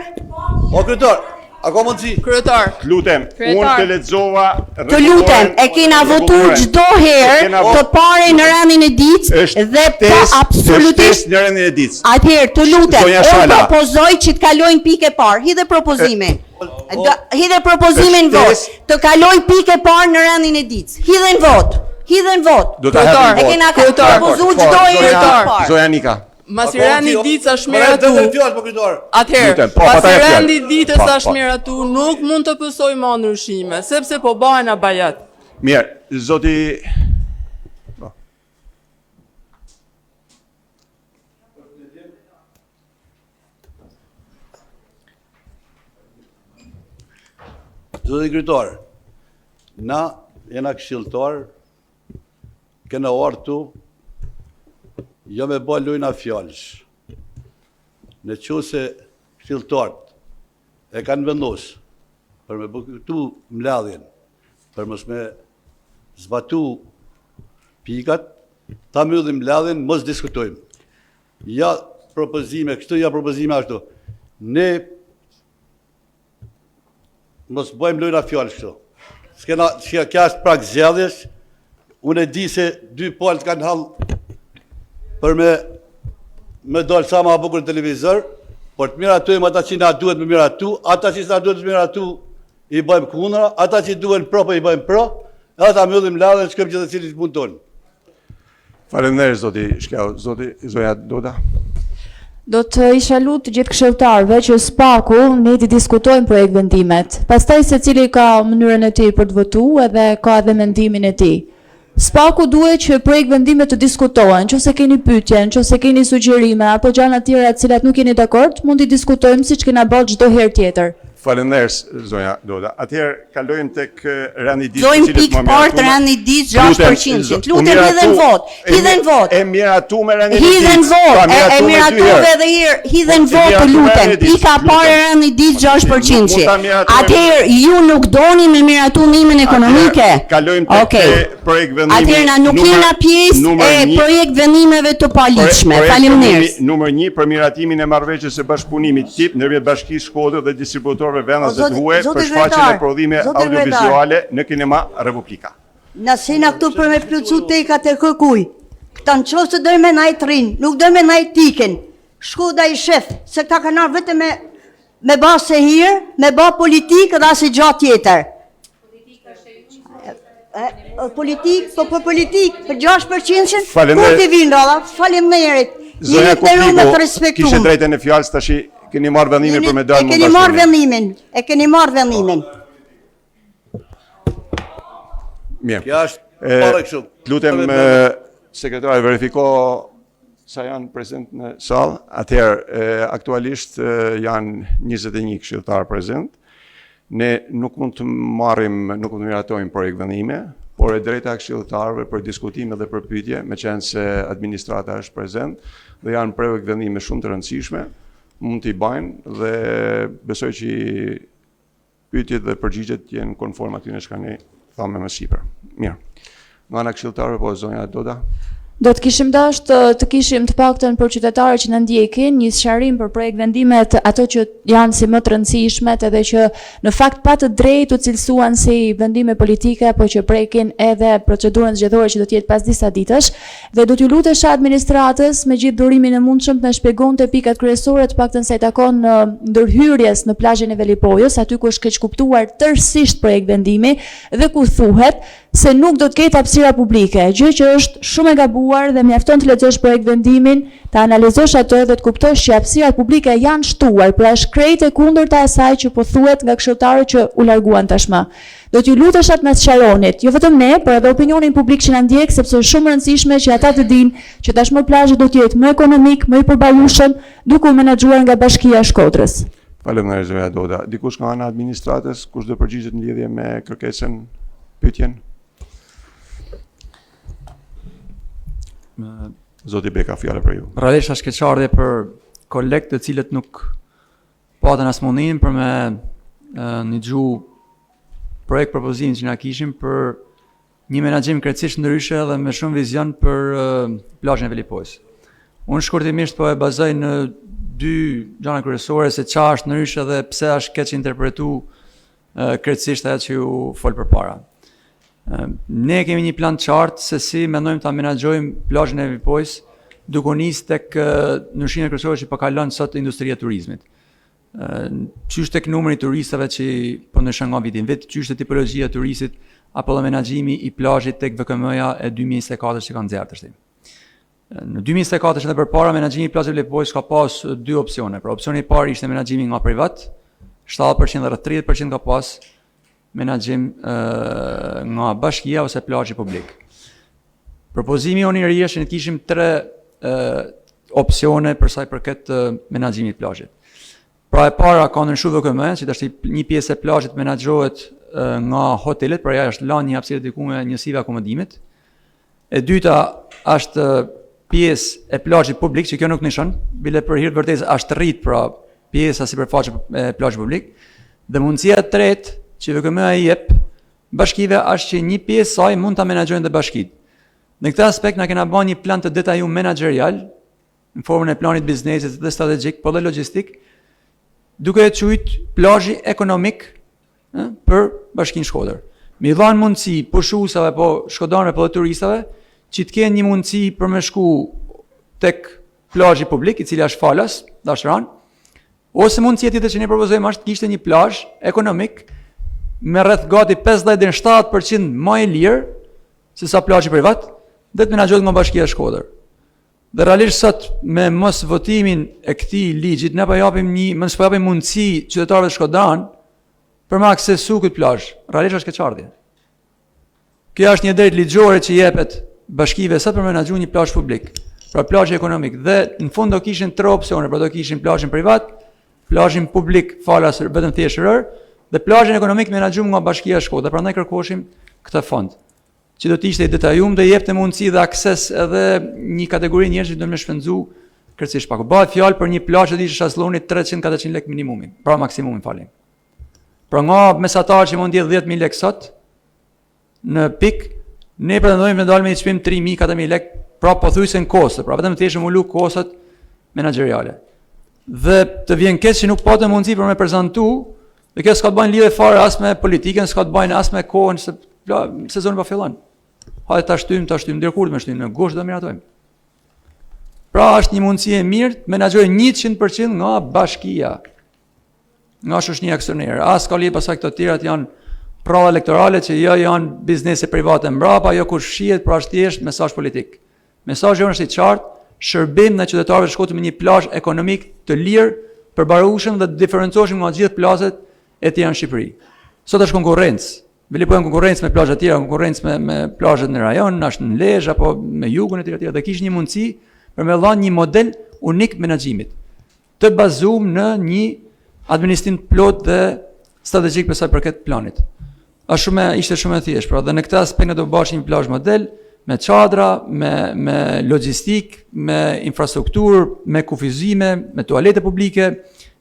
O kryetar, a ka mundësi? kryetar. Të lutem, unë të lexova. Të lutem, e kena votu çdo herë të pare në rendin e ditës dhe po absolutisht. Në rendin e ditës. Atëherë, të lutem, Zonja unë Shala. propozoj që të kalojnë pikë parë. Hidhe propozimin. Hidhe propozimin vot. Të kaloj pikë parë në rendin e ditës. Hidhen vot. Hidhen vot. Do ta Kryetar, hedhim E kena vot. propozu çdo herë pikë parë. Zoja Nika. Masi rendi i ditës është miratu. Po kryetar. Atëherë, Lutem, po, pasi ta jep fjalë. rendi i ditës Po, është po. miratu, nuk mund të pësoj më ndryshime, sepse po bëhen abajat. Mirë, zoti. Po. Zoti kryetar, na jena këshilltar, kena ortu, jo me bë lujna fjallësh. Në qose këshilltarët e kanë vendos për me bëkëtu mledhjen, për mos me zbatu pikat, ta mbyllim mledhjen, mos diskutojmë. Ja propozime, kështu ja propozime ashtu. Ne mos bëjmë lojna fjallë kështu. Kja është prak zgjedhjes, unë e di se dy palët kanë hallë për me dalë sa ma bukur në televizor, por të miratojmë ata që na duhet me miratu, ata që na duhet me miratu i bëjmë kundra, ata që duhen pro po i bëjmë pro, edhe ta mbyllim ladhen shkëm gjithë të cilit punë tonë. Faleminderit zoti Shkau, zoja Doda. Do të isha lutë gjithë këshilltarëve që spaku ne të diskutojmë projekt vendimet. Pastaj secili ka mënyrën e tij për të votuar edhe ka edhe mendimin e tij. Spaku duhet që projekt vendimet të diskutohen, nëse keni pyetje, nëse keni sugjerime apo gjëra të tjera të cilat nuk jeni dakord, mund t'i diskutojmë siç kena bërë çdo herë tjetër. Faleminderit zoja Doda. Atëherë kalojmë tek rendi i ditës. Zojmë pikë parë të rendi i ditës 6%. Lutem hidhen vot. Hidhen vot. E miratu me rendin e ditës. Hidhen vot. E miratuve edhe herë. Hidhen vot, të lutem. Pika parë e rendi i ditës 6%. Atëherë ju nuk doni me miratumimin ekonomike. Kalojmë tek projekt vendimi. Atëherë na nuk jena pjesë e projekt vendimeve të paligjshme. Faleminderit. Numër 1 për miratimin e marrëveshjes së bashkëpunimit tip ndërmjet Bashkisë Shkodër dhe distributorëve vendaste të huaj për shfaqjen e prodhime audiovizuale në kinema Republika. Nëse na këtu për me plëcu tekat e kërkuj, këta në qofë se dojnë me najtë rinë, nuk dojnë me najtë tiken, Shkoda i shef, se këta kanë arë vetëm me ba se hirë, me ba politikë dhe asë gjatë tjetër. Politikë, po për politikë, për 6%, kur t'i vinë rada, faleminderit. Zonja Kupliku, kishe drejtën e fjalës tash, keni marrë vendimin për me dalë E keni marrë vendimin. Mirë. Kja është pare kështu. Lutem sekretari verifiko sa janë prezent në sallë, atëherë aktualisht janë 21 këshilltar prezent. Ne nuk mund të miratojmë projekt vendime, por e drejta e këshilltarëve për diskutime dhe për pyetje, me qenë se administrata është prezent dhe janë projekt vendime shumë të rëndësishme, mund t'i bajnë dhe besoj që pyetjet dhe përgjigjet jenë konform atyre që ne thamë më sipër. Mirë. Nga ana këshilltarëve, po zonja Doda. Do të kishim dashur të kishim të paktën për qytetarët që na ndjekin një sqarim për projekt vendimet ato që janë si më të rëndësishmet edhe që në fakt pa të drejtë u cilësuan si vendime politike apo që prekin edhe procedurën zgjedhore që do të jetë pas disa ditësh dhe do t'ju lutesh administratës me gjithë durimin e mundshëm të na shpjegonte pikat kryesore të paktën sa i takon ndërhyrjes në plazhin e Velipojës, aty ku është keq kuptuar tërësisht projekt vendimi dhe ku thuhet se nuk do të ketë hapësira publike, gjë që është shumë e gabuar dhe mjafton të lexosh projekt vendimin, ta analizosh atë dhe të kuptosh që hapësirat publike janë shtuar, pra është krejt e kundërta e asaj që po thuhet nga këshilltarët që u larguan tashmë. Do t'ju lutesh atë na sqaronit, jo vetëm ne, por edhe opinionin publik që na ndjek, sepse është shumë e rëndësishme që ata të dinë që tashmë plazhi do të jetë më ekonomik, më i përballueshëm, duke u menaxhuar nga Bashkia e Shkodrës. Faleminderit zonja Doda. Dikush nga ana administratës, kush do përgjigjet në lidhje me kërkesën, pyetjen? Zoti Beka, fjala për ju. Realisht është keqardhje për kolegë të cilët nuk patën as mundin për me një gju projekt propozimin që na kishim për një menaxhim krejtësisht ndryshe dhe me shumë vizion për plazhin e Velipojës. Unë shkurtimisht po e bazoj në dy gjëra kryesore se çfarë është ndryshe dhe pse është keq interpretuar krejtësisht ajo që ju fol përpara. Ne kemi një plan të qartë se si mendojmë ta menaxhojmë plazhin e Velipojës duke nisë tek ndryshimet kryesore që po kalon sot industria e turizmit. Qysh tek numri i turistëve që po ndryshon nga viti në vit, qysh te tipologjia e turistit apo dhe menaxhimi i plazhit tek VKM-ja e 2024 që kanë nxjerrë tash. Në 2024 edhe përpara menaxhimi i plazhit të Velipojës ka pas dy opsione. Pra opsioni i parë ishte menaxhimi nga privat, 70% dhe rreth 30% ka pas menaxhim nga bashkia ose plazhi publik. Propozimi jonë i ri është ne kishim 3 opsione për sa i përket menaxhimit të plazhit. Pra e para ka ndryshuar VKM, që tash një pjesë e plazhit menaxhohet nga hotelet, pra ja është lënë një hapësirë diku me njësive akomodimit. E dyta është pjesë e plazhit publik, që kjo nuk nishon, bile për hir të vërtetës është rrit pra pjesa sipërfaqe e plazhit publik. Dhe mundësia e tretë që VKM-ja i jep bashkive është që një pjesë saj mund ta menaxhojnë dhe bashkitë. Në këtë aspekt na kena bën një plan të detajuar menaxherial në formën e planit biznesit dhe strategjik, por dhe logjistik, duke e quajtur plazhi ekonomik për Bashkinë Shkodër. Mi dhanë mundësi pushuesave po shkodarëve po dhe turistave që të kenë një mundësi për me shku tek plazhi publik, i cili është falas, dashran, ose mundësia tjetër që ne propozojmë është të kishte një plazh ekonomik me rreth gati 50 deri në 70% më i lirë se sa plazhi privat, dhe të menaxhohet nga Bashkia e Shkodër. Dhe realisht sot me mos votimin e këtij ligjit ne po japim mundësi qytetarëve të Shkodran për me aksesu këtë plazh. Realisht është keqardhje. Kjo është një drejtë ligjore që jepet bashkive sot për menaxhu një plazh publik, pra plazhi ekonomik. Dhe në fund do kishin 3 opsione, pra do kishin plazhin privat, plazhin publik falas vetëm thjeshtëror dhe plazhin ekonomik menaxhuar nga Bashkia e Shkodrës. Prandaj kërkoshim këtë fond, që do të ishte i detajuar dhe jepte mundësi dhe akses edhe një kategori njerëzish që do të më shpenzu kërcësisht pak. Bëhet fjalë për një plazh që ishte shazlloni 300-400 lekë minimumin, pra maksimumin falim. Pra nga mesatar që mund të jetë 10.000 lekë sot në pik, ne pretendojmë të dalë me një çmim 3.000-4.000 lekë, pra pothuajse në koste, pra vetëm thjesht ulu kostot menaxheriale. Dhe të vjen keq që nuk patëm mundësi për me prezantu, dhe kjo s'ka të bëjnë lidhje fare as me politikën, s'ka të bëjnë as me kohën se sezoni po fillon. Hajde ta shtym, deri kur të më shtym, në gusht do miratojmë. Pra është një mundësi e mirë të menaxhojë 100% nga bashkia, nga shoqënia aksionere. As ka lidhje pasaj këto të tjerat janë prova elektorale që jo janë biznese private mbrapa, jo kush shihet, pra është thjesht mesazh politik. Mesazhi është i qartë, shërbim në qytetarëve të Shkodrës me një plazh ekonomik të lirë, përbarueshëm dhe të diferencoheshëm nga gjithë plazhet e tjera në Shqipëri. Sot është konkurrencë. Velipojë konkurrencë me plazhet tjera, konkurrencë me plazhet në rajon, është në Lezhë apo me jugun e tjera dhe kish një mundësi për me dhënë një model unik menaxhimit, të bazuar në një administrim plot dhe strategjik për sa i përket planit. Ishte shumë e thjeshtë, pra dhe në këtë aspekt ne do bashkë një plazh model me çadra, me logjistik, me infrastrukturë, me kufizime, me tualete publike,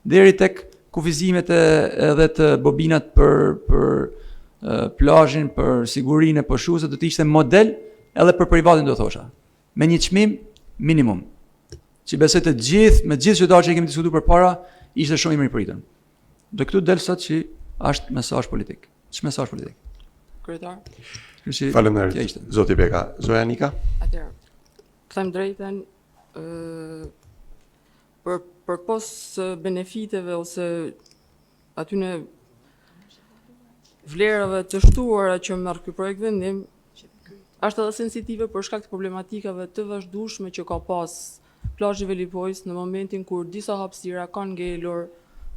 deri tek kufizimet edhe të bobinat për plazhin, për sigurinë e poshuesve, do të ishte model edhe për privatin do thosha, me një çmim minimum. Që besoj të gjithë, me gjithë qytetarët që kemi diskutuar përpara, ishte shumë i mirëpritur. Dhe këtu del sot që është mesazh politik. Mesazh politik. Kryetar. Faleminderit. Zoti Beka. Zoja Nika. Atëherë, them drejtën, për pos benefiteve ose atyne vlerave të shtuara që merr ky projekt vendim, është edhe sensitive për shkak të problematikave të vazhdueshme që ka pas plazhi Velipojës në momentin kur disa hapësira kanë ngelur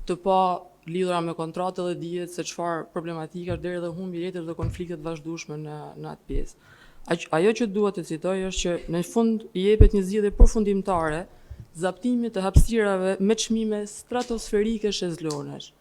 të pa lidhura me kontratë dhe dihet se çfarë problematika është deri dhe humbje jetësh dhe konfliktet vazhdueshme në atë pjesë. Ajo që dua të citoj është që në fund i jepet një zgjidhje përfundimtare zaptimit të hapësirave me çmime stratosferike shezlonesh.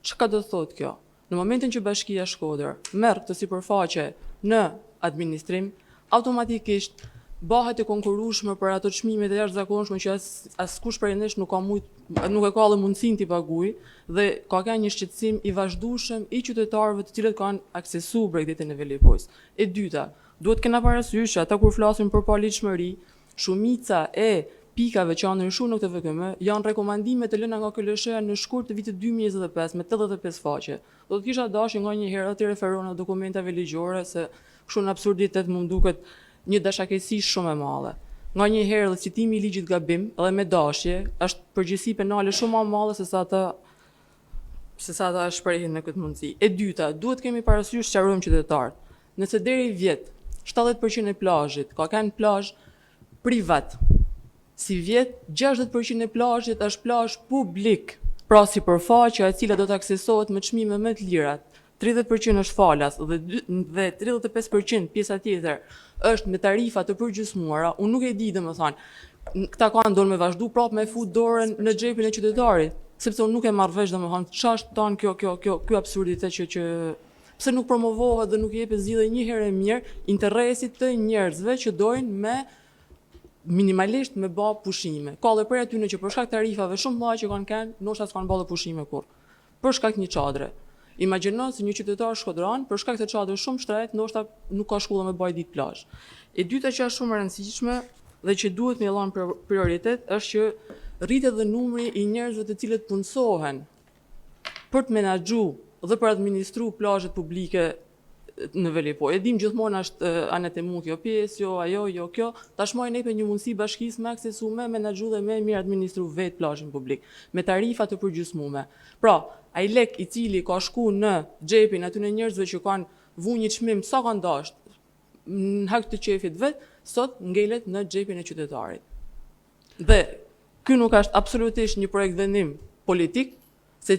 Çka do thotë kjo? Në momentin që Bashkia Shkodër merr këtë sipërfaqe në administrim, automatikisht bëhet e konkurrueshme për ato çmimet e jashtëzakonshme që askush prej nesh nuk e ka edhe mundësinë t'i paguajë dhe ka një shqetësim i vazhdueshëm i qytetarëve të cilët kanë aksesuar projektin e Velipojës. E dyta, duhet kena parasysh që ata kur flasin për paligjshmëri, shumica e pikave që janë ndryshuar në këtë VKM janë rekomandime të lëna nga KLSH-ja në shkurt të vitit 2025 me 85 faqe. Do të kisha dashur nganjëherë të referohen në dokumentave ligjore se kështu në absurditet më duket një dashakësi shumë e madhe. Nganjëherë dhe citimi i ligjit gabim edhe me dashje është përgjegjësi penale shumë më e madhe se sa ata shprehin në këtë mundësi. E dyta, duhet kemi parasysh sqarojmë qytetarët. Nëse deri vjet 70% e plazhit ka kanë plazh privat, si vjet 60% e plazhit është plazh publik, pra sipërfaqe e cila do të aksesohet me çmime më të lira. 30% është falas dhe 35% pjesa tjetër është me tarifa të përgjysmuara. Unë nuk e di domethënë, këta kanë dorë me vazhdu prapë me fut dorën në xhepin e qytetarit, sepse unë nuk e marr vesh domethënë ç'është ton kjo absurditet që pse nuk promovohet dhe nuk jepet zgjidhje një herë e mirë interesit të njerëzve që dojnë me minimalisht me bë pushime. Ka edhe për aty në që për shkak tarifave shumë mëdha që kanë, ndoshta s'kan bërë pushime kurrë. Për shkak një çadre. Imagjino se një qytetar shkodran për shkak të çadrës shumë shtret, ndoshta nuk ka shkollë me baj ditë plazh. E dyta që është shumë e rëndësishme dhe që duhet me dhënë prioritet është që rritet dhe numri i njerëzve të cilët punësohen për të menaxhu dhe për administru plazhet publike në Velipojë. E dim gjithmonë është anet e mund kjo pjesë, jo ajo, jo kjo. Tashmë ne jepet një mundësi bashkisë me aksesu me menaxhu dhe me mirë administru vetë plazhin publik me tarifa të përgjysmuara. Pra, ai lek i cili ka shku në xhepin aty në njerëzve që kanë vu një çmim sa kanë dashur në hak të qefit vet, sot ngelet në xhepin e qytetarit. Dhe ky nuk është absolutisht një projekt vendim politik, se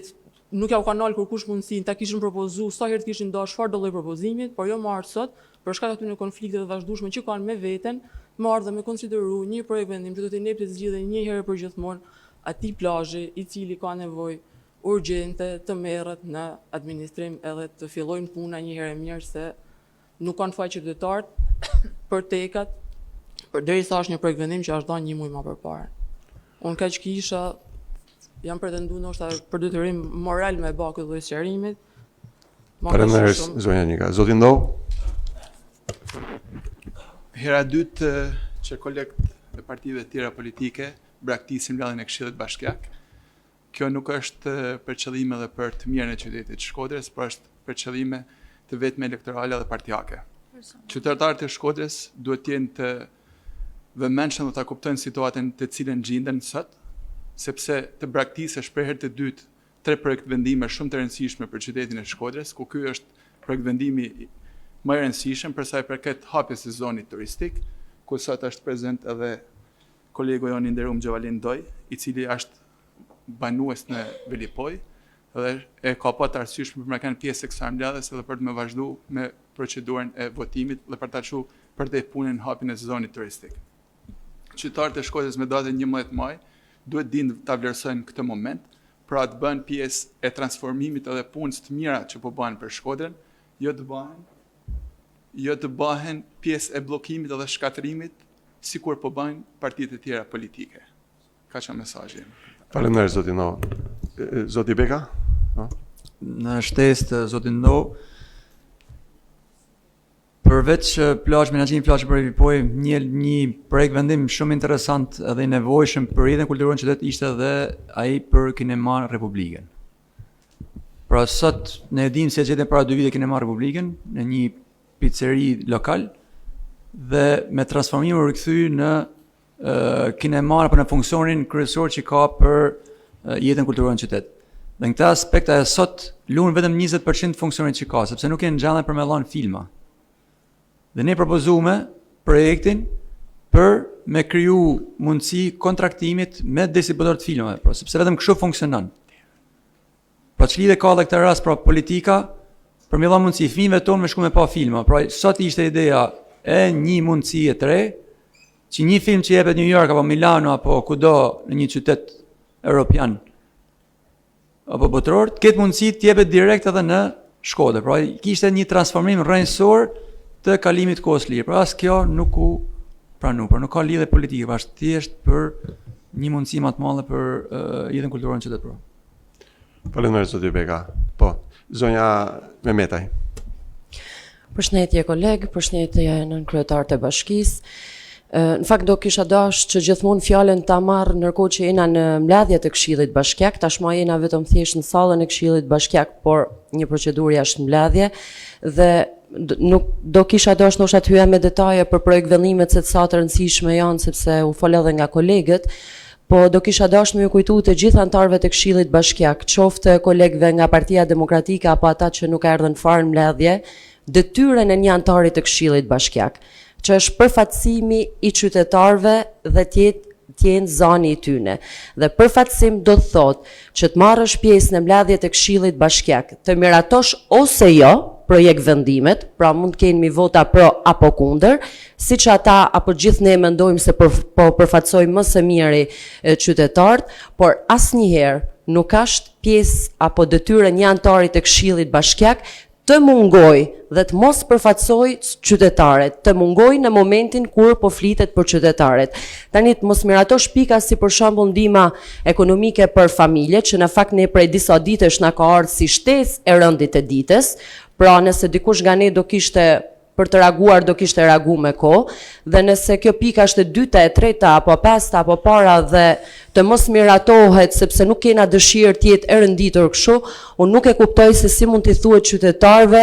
nuk ja u kanë dalë kurkush mundësinë ta kishin propozuar sa herë të kishin dashur çfarë do lloj propozimit, por jo më ardh sot për shkak të atyre konflikteve të vazhdueshme që kanë me veten, më ardh dhe me konsideru një projekt vendim që do të jepte zgjidhje një herë për gjithmonë atij plazhi i cili ka nevojë urgjente të merret në administrim edhe të fillojnë puna një herë mirë se nuk kanë faqe qytetarët për tekat, derisa është një projekt vendim që është dhënë një muaj më përpara. Unë kaq kisha jam pretenduar ndoshta për detyrim moral me bë këtë lloj sqarimit. Faleminderit zonja Nika. Zoti Ndov. Hera dytë që kolekt e partive të tjera politike braktisin mbledhjen e Këshillit Bashkiak. Kjo nuk është për qëllime dhe për të mirën e qytetit Shkodrës, por është për qëllime të vetme elektorale dhe partijake. Qytetarët e Shkodrës duhet të jenë të vëmendshëm dhe ta kuptojnë situatën të cilën gjenden sot, sepse të braktisë është për herë të dytë 3 projekt vendime shumë të rëndësishme për qytetin e Shkodrës, ku ky është projekt vendimi më i rëndësishëm për sa i përket hapjes së zonit turistik, ku sot është prezent edhe kolegu jon i nderuar Gjovalin Doj, i cili është banues në Velipojë dhe e ka pa të arsyeshme për me kanë pjesë e kësaj mbledhjes edhe për të më vazhdu me procedurën e votimit dhe për ta çuar për të punën hapjen e zonit turistik. qytetarët e Shkodrës me datën 11 maj duhet dinë ta vlerësojnë këtë moment, pra të bëhen pjesë e transformimit edhe punës të mira që po bëhen për Shkodrën, jo të bëhen pjesë e bllokimit edhe shkatërimit, sikur po bëjnë partitë e tjera politike. Ka që mesazhi. Faleminderit zoti No. Zoti Beka? Në shtesë të zotit No, përveç plazh menaxhimi plazh për Vipoj, një projekt vendim shumë interesant edhe i nevojshëm për rrjetën kulturore në qytet ishte edhe ai për kinema Republikën. Pra sot ne e dimë se gjetën para 2 vite kinema Republikën në një pizzeri lokal dhe me transformim u rikthy në kinema apo në funksionin kryesor që ka për jetën kulturore në qytet. Dhe në këtë aspekt ajo sot luan vetëm 20% funksionit që ka, sepse nuk e ngjallën për me dhënë filma. Dhe ne propozume projektin për me kriju mundësi kontraktimit me distributorët filmave, pra, sepse vetëm kështu funksionon. Pra çlidhe ka edhe këtë rast pra politika për me dhënë mundësi fëmijëve tonë me shku me pa filma. Pra sot ishte ideja e një mundësi e tre, që një film që jepet New York apo Milano apo kudo në një qytet europian apo botror, këtë mundësi të jepet direkt edhe në Shkodër. Pra kishte një transformim rrënjësor të kalimit kohës lirë. Pra as kjo nuk u pranu, pra nuk ka lidhje politike, pra është thjesht për një mundësi më të madhe për jetën kulturore në qytet. Faleminderit zoti Beka. Po, zonja Memetaj. Përshëndetje koleg, përshëndetje nën kryetarët e bashkisë. Në fakt do kisha dashur që gjithmonë fjalën ta marr ndërkohë që jena në mbledhjet e Këshillit Bashkiak, tashmë jena vetëm thjesht në sallën e Këshillit Bashkiak, por një procedurë jashtë mbledhje dhe nuk do kisha dashur ndoshta të hyja me detaje për projekt vendimet se sa të rëndësishme janë sepse u fol edhe nga kolegët, po do kisha dashur më kujtu të gjithë anëtarëve të Këshillit Bashkiak, qoftë kolegëve nga Partia Demokratike apo ata që nuk erdhën fare në mbledhje, detyrën e një anëtari të Këshillit Bashkiak, që është përfaqësimi i qytetarëve dhe t'jenë zani i tyne. Dhe përfaqësim do të thotë që të marrësh pjesë në mbledhjet e Këshillit Bashkiak, të miratosh ose jo projekt vendimet, pra mund të kemi vota pro apo kundër, siç ata apo gjithë ne mendojmë se po përfaqësojmë më së miri qytetarët, por asnjëherë nuk është pjesë apo detyrë një anëtari të Këshillit Bashkiak të mungoj dhe të mos përfaqësoj qytetarët, të mungoj në momentin kur po flitet për qytetarët. Tani të mos miratosh pika si për shembull ndihma ekonomike për familje, që në fakt ne prej disa ditësh na ka ardhur si shtesë e rëndit të ditës, pra nëse dikush nga ne do kishte për të reaguar do kishte reagu me kohë, dhe nëse kjo pika është e dyta, e treta, apo pesta, apo para dhe të mos miratohet sepse nuk kena dëshirë të jetë e rënditur kështu, unë nuk e kuptoj se si mund t'i thuhet qytetarëve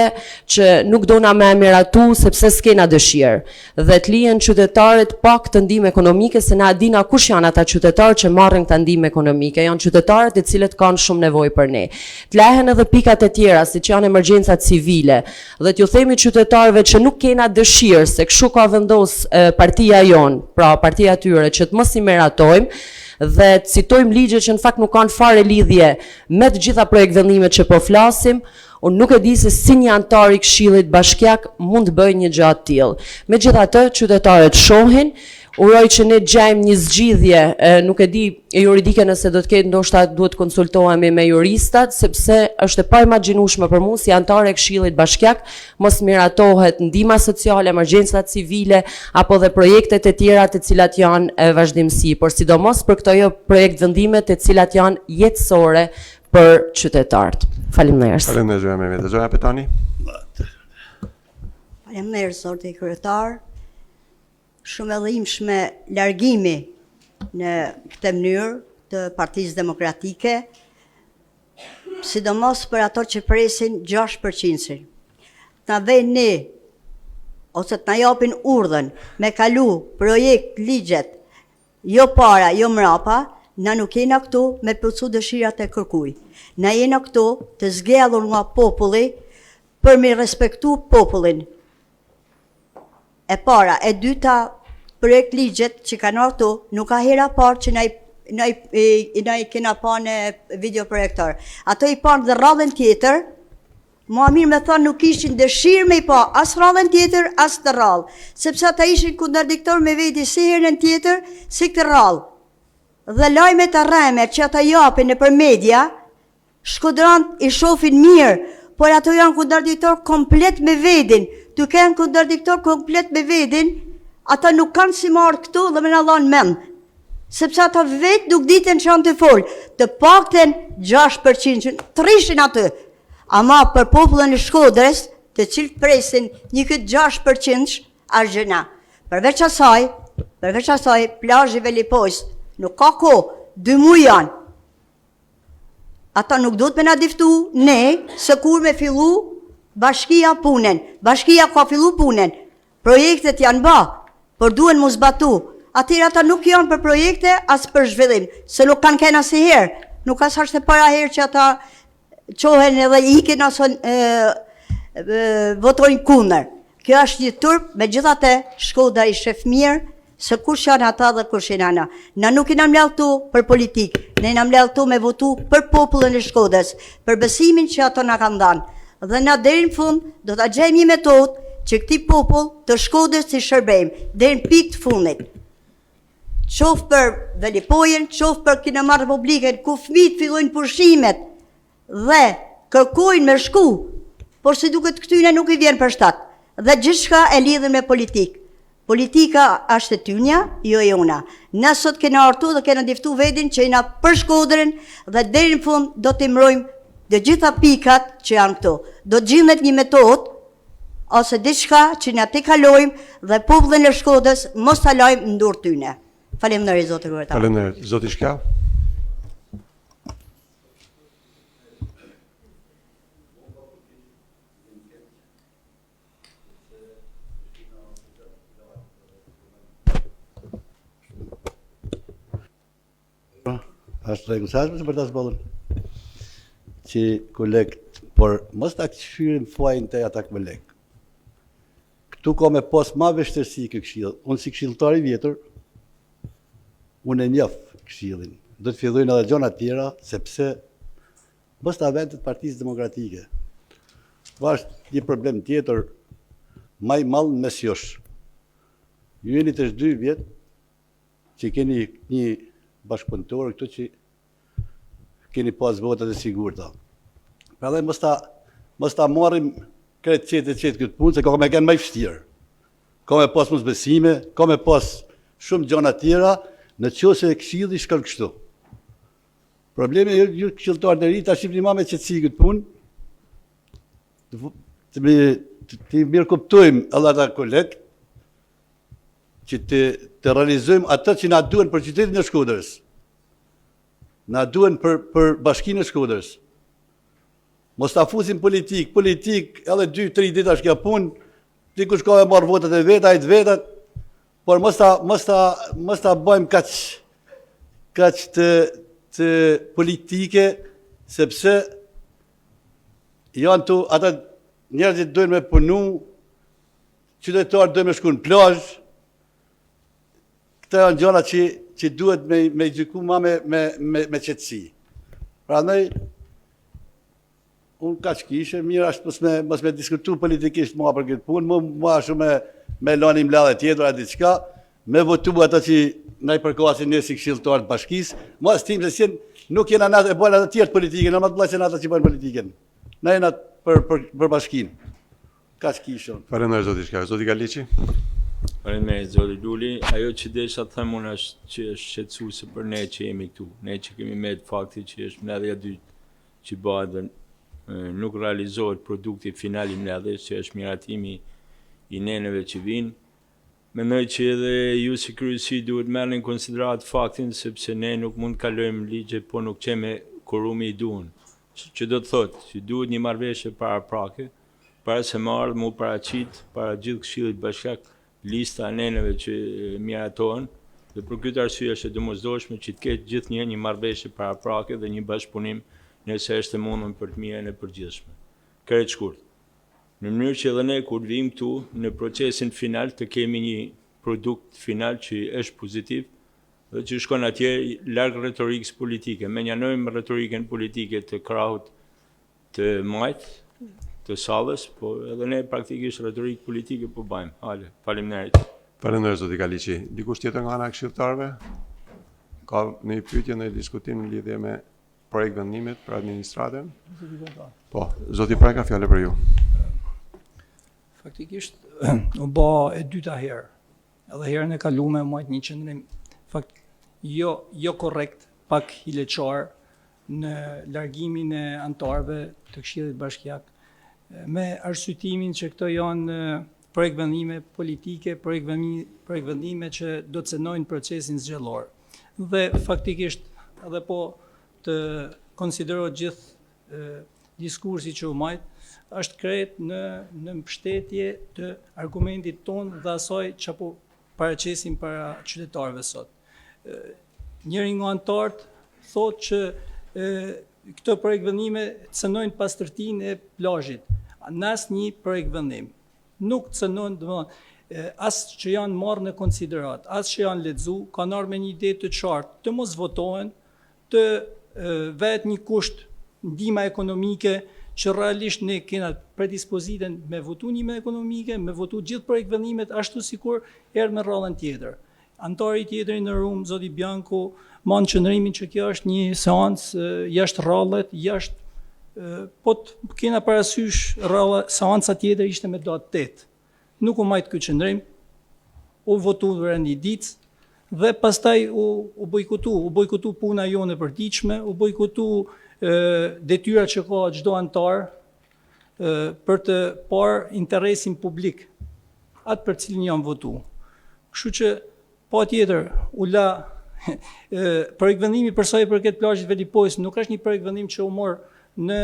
që nuk do na me miratu sepse s'kena dëshirë. Dhe të lihen qytetarët pak të ndihmë ekonomike, se na dina kush janë ata qytetarë që marrin këtë ndihmë ekonomike, janë qytetarët të cilët kanë shumë nevojë për ne. Të lehen edhe pikat e tjera, siç janë emergjencat civile, dhe t'ju themi qytetarëve që nuk kena dëshirë se kështu ka vendos partia jon, pra partia tyre, që të mos i miratojmë dhe të citojmë ligje që në fakt nuk kanë fare lidhje me të gjitha projekt vendimet që po flasim. Unë nuk e di se si një anëtar i Këshillit Bashkiak mund të bëjë një gjë të tillë. Megjithatë, qytetarët shohin, uroj që ne gjejmë një zgjidhje, nuk e di juridike nëse do të ketë, ndoshta duhet konsultohemi me juristat, sepse është e paimagjinueshme për mua si anëtare e Këshillit Bashkiak mos miratohet ndihma sociale, emergjencat civile apo dhe projektet e tjera të cilat janë vazhdimsi, por sidomos për këto projekt vendimet të cilat janë jetësore për qytetarët. Faleminderit. Faleminderit Mehmet. Zoja Petani. Faleminderit zoti kryetar. Shumë e dhimbshme largimi në këtë mënyrë të Partisë Demokratike, sidomos për ato që presin 6%. Ta vënë ne ose të na japin urdhën me kalu projekt ligjet jo para, jo mrapa, na nuk jena këtu me plotsu dëshirat e kërkuj. Na jena këtu të zgjedhur nga populli për me respektu popullin. E para, e dyta, projekt ligjet që kanë ardhur nuk ka hera parë që na i kena pa në videoprojektor. Ato i parë dhe radhën tjetër, Mua mirë me thonë nuk ishin dëshirë me i pa as rallën tjetër, as të rallë, sepse ata ishin kontradiktor me veti si herën tjetër, si këtë rallë. Dhe lajmet të rreme që ata japin në për media, shkodrant i shofin mirë, por ato janë kontradiktor komplet me vedin, duke janë kontradiktor komplet me vedin, ata nuk kanë si marrë këtu dhe me në dhanë mend, sepse ata vetë nuk ditën që janë të folë, të pakten 6% që të rishin atë, ama për popullën e Shkodrës, të cilët presin një këtë 6% është gjëna. Përveç asaj, plazhi Velipojs nuk ka ko, 2 muaj janë. Ata nuk do të me na diftu, ne, se kur me fillu bashkia punen. Bashkia ka fillu punen. Projektet janë ba, por duen mu zbatu. Atëherë ata nuk janë për projekte, as për zhvillim, se nuk kanë kena si herë. Nuk as është e para herë që ata qohen edhe ikin ason votojnë kundër. Kjo është një turp, me gjithate Shkodra i shef mirë, se kush janë ata dhe kush janë ana. Na nuk i na mlelltu për politikë, ne na mlelltu me votu për popullin e Shkodrës, për besimin që ato na kanë dhënë. Dhe na deri në fund do ta gjejmë një metodë që këtij popull të Shkodrës si shërbejmë deri në pikë të fundit. Qoftë për Velipojën, qoftë për Kinema Republikën, ku fëmijët fillojnë pushimet dhe kërkojnë me shku, por si duket këtyne nuk i vjen për shtat. Dhe gjithçka e lidhen me politikë. Politika është e tynja, jo e una. Ne sot kena artu dhe kena diftu vedin që jena për Shkodrën dhe deri në fund do të imrojmë dhe gjitha pikat që janë këto. Do të gjendet një metodë ose diçka që na t'i kalojmë dhe popullin e Shkodrës mos ta lajmë në dorë tyne. Faleminderit zotë kryetar. Faleminderit. Zoti Shkall. Është rregullsashme për ta zbollën që kolegët, por mos ta këshyrim fajin të ata kolegë. Këtu ka me pas ma vështirësi kë këshill. Unë si këshilltar i vjetër, unë e njoh këshillin. Do të fillojnë edhe gjëra të tjera, sepse mos ta vendet Partisë Demokratike. Është një problem tjetër, më i madh mes jush. Ju jeni të 2 vjet që keni një bashkëpunëtor këtu që keni pas votat e sigurta. Prandaj mos ta marrim këtë qetë këtë punë, se ka me kanë më vështirë. Ka me pas mosbesime, ka me pas shumë gjëra tjera, në qoftë se këshilli shkon kështu. Problemi ju këshilltarët e ri tash shihni më me qetësi këtë punë. Të mirë kuptojmë edhe ata kolegë që të realizojmë atë që na duhen për qytetin e Shkodrës. Na duhen për bashkinë e Shkodrës. Mos ta fusim politik edhe 2-3 ditë është kjo punë, dikush ka e marrë votat e veta, ai të vetat, por mos ta bëjmë kaq të politike, sepse janë tu ata njerëzit duhen me punu, qytetarët duhen me shku në plazh. Këta janë gjëra që duhet me gjyku ma me qetësi. Prandaj, unë kaq kishe, mirë është mos me diskutu politikisht mua për këtë punë, mua shumë me lani mbledhje tjetër a diçka, me votu ata që na i përkasin ne si këshilltarë të bashkisë, mua stim se nuk jena na e bëjnë ata të tjerë politikën, në më të vllajsen ata që bëjnë politikën. Na jena për bashkinë. Kaq kishe. Faleminderit zoti Shkall. Zoti Galiçi. Faleminderit zoti Luli. Ajo që desha të them unë është që është shqetësuese për ne që jemi këtu. Ne që kemi me fakti që është mbledhja e dytë që bëhet dhe nuk realizohet produkti final i mbledhjes, që është miratimi i neneve që vinë. Mendoj që edhe ju si kryesi duhet merrni në konsiderat faktin sepse ne nuk mund të kalojmë ligje, po nuk kemi kurumi i duhur. Që do të thotë që duhet një marrëveshje paraprake, para se marrë mu paraqit para gjithë Këshillit Bashkiak lista neneve që miratohen, dhe për këtë arsye është e domosdoshme që të ketë gjithnjë një marrëveshje paraprake dhe një bashkëpunim nëse është e mundur për të mirën e përgjithshme. Kërë shkurt. Në mënyrë që edhe ne kur vim këtu në procesin final të kemi një produkt final që është pozitiv dhe që shkon atje larg retorikës politike. Me njanojmë retorikën politike të krahut të majt, të sallës, po edhe ne praktikisht retorikë politike po bëjmë. Hale, faleminderit. Falenderoj zoti Kaliqi. Dikush tjetër nga ana e këshilltarëve? Ka një pyetje, një diskutim në lidhje me projekt vendimit për administratën? Po, zoti Preka, fjalë për ju. Faktikisht, u bë e dyta herë. Edhe herën e kaluar majt një qendrim jo korrekt, pak hileqar në largimin e anëtarëve të Këshillit Bashkiak, me arsyetimin që këto janë projekt vendime politike, projekt vendime që do të cenojnë procesin zgjedhor. Dhe faktikisht edhe po të konsiderohet gjithë diskursi që u majt, është krejt në mbështetje të argumentit tonë dhe asaj që po paraqesim para qytetarëve sot. Njëri nga anëtarët thotë që këto projekt vendime cënojnë pastërtinë e plazhit. Në asnjë projekt vendim nuk cënojnë, domethënë, as që janë marrë në konsiderat, as që janë lexu, kanë ardhur me një ide të qartë, të mos votohen, të vetë një kusht ndihma ekonomike që realisht ne kena predispozitën me votu ndihmë ekonomike, me votu gjithë projekt vendimet ashtu sikur erdhë me rrallën tjetër. Antari tjetëri në Rum, zoti Bianco, manë qëndrimin që kjo është një seancë jashtë rrallet, jashtë, po të kena parasysh seanca tjetër ishte me datë 8. Nuk u majtë këtë qëndrim, u votu vërë një ditë, dhe pastaj u bojkotu puna jone e përditshme, u bojkotu detyra që ka çdo antar për të parë interesin publik, atë për cilin janë votu. Kështu që pa tjetër, u la projekt vendimi për sa i përket plazhit Velipojës, nuk është një projekt vendim që u mor në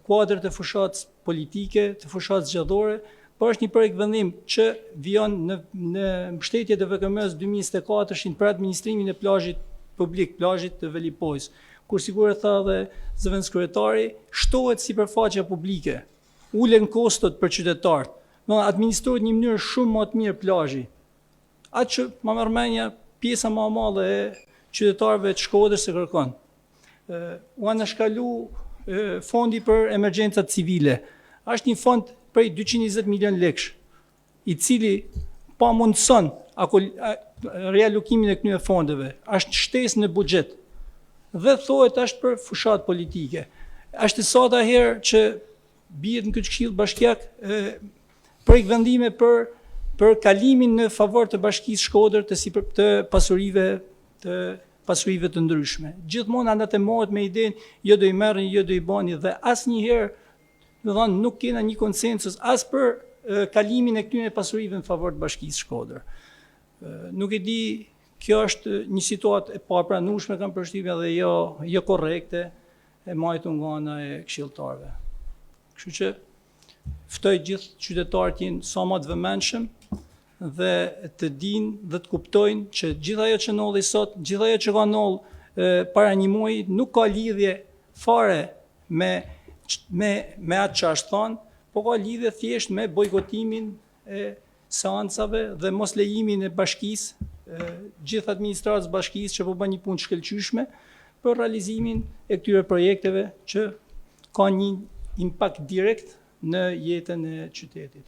kuadër të fushatës politike, të fushatës zgjedhore, por është një projekt vendim që vijon në mbështetje të VKM-s 2024 për administrimin e plazhit publik, plazhit të Velipojës. Kur sigur e tha dhe zëvendës kryetari, shtohet sipërfaqja publike, ulen kostot për qytetarët, administrohet një mënyrë shumë më të mirë plazhi. Atë që më merr mendja pjesa më e madhe e qytetarëve të Shkodrës se kërkon. U anashkalu fondi për emergjencat civile. Është një fond prej 220 milion lekësh, i cili pa mundëson reallokimin e këtyre fondeve, është shtesë në buxhet. Dhe thohet është për fushat politike. Është sa herë që bihet në këtë Këshill Bashkiak projekt vendime për kalimin në favor të Bashkisë Shkodër të pasurive të ndryshme. Gjithmonë anatemohet me idenë jo do i merrni, jo do i bani dhe asnjëherë nuk kena një konsensus as për kalimin e këtyre pasurive në favor të Bashkisë Shkodër. Nuk e di, kjo është një situatë e papranueshme, kam përshtypjen dhe jo korrekte e majtur nga ana e këshilltarëve. Kështu që ftoj gjithë qytetarët të jenë sa më të vëmendshëm dhe të dinë dhe të kuptojnë që gjithë ajo që ndodhi sot, gjithë ajo që ka ndodhur para një muaji nuk ka lidhje fare me atë që është thonë, po ka lidhje thjesht me bojkotimin e seancave dhe mos lejimin e bashkisë, gjithë administratës bashkisë që po bën një punë shkëlqyeshme për realizimin e këtyre projekteve që ka një impakt direkt në jetën e qytetit.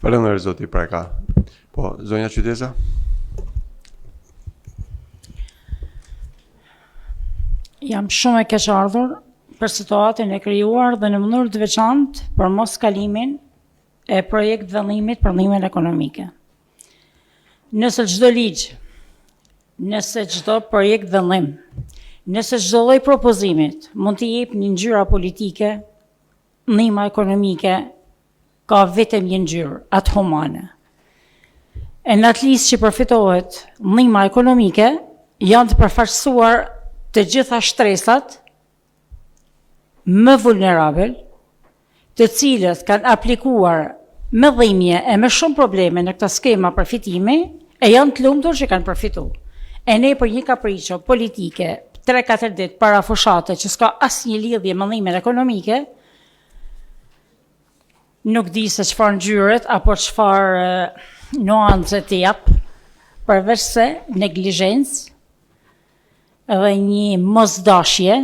Faleminderit zoti Preka. Po, zonja Qyteza? Jam shumë e keqardhur për situatën e krijuar dhe në mënyrë të veçantë për mos kalimin e projekt vendimit për ndihmën ekonomike. Nëse çdo ligj, nëse çdo projekt vendim, nëse çdo lloj propozimit mund të jep një ngjyra politike, ndihma ekonomike ka vetëm një ngjyrë, atë humane. E në atë listë që përfitohet ndihma ekonomike, janë të përfaqësuar të gjitha shtresat më vulnerabel, të cilët kanë aplikuar me dhimbje e me shumë probleme në këta skema përfitimi, e janë të lumtur që kanë përfituar. E ne për një kapriço politike 3-4 ditë para fushate që s'ka asnjë lidhje me ndihmën ekonomike, nuk di se çfarë ngjyret apo çfarë nuance të jap, përveç se neglizhencë dhe një mosdashje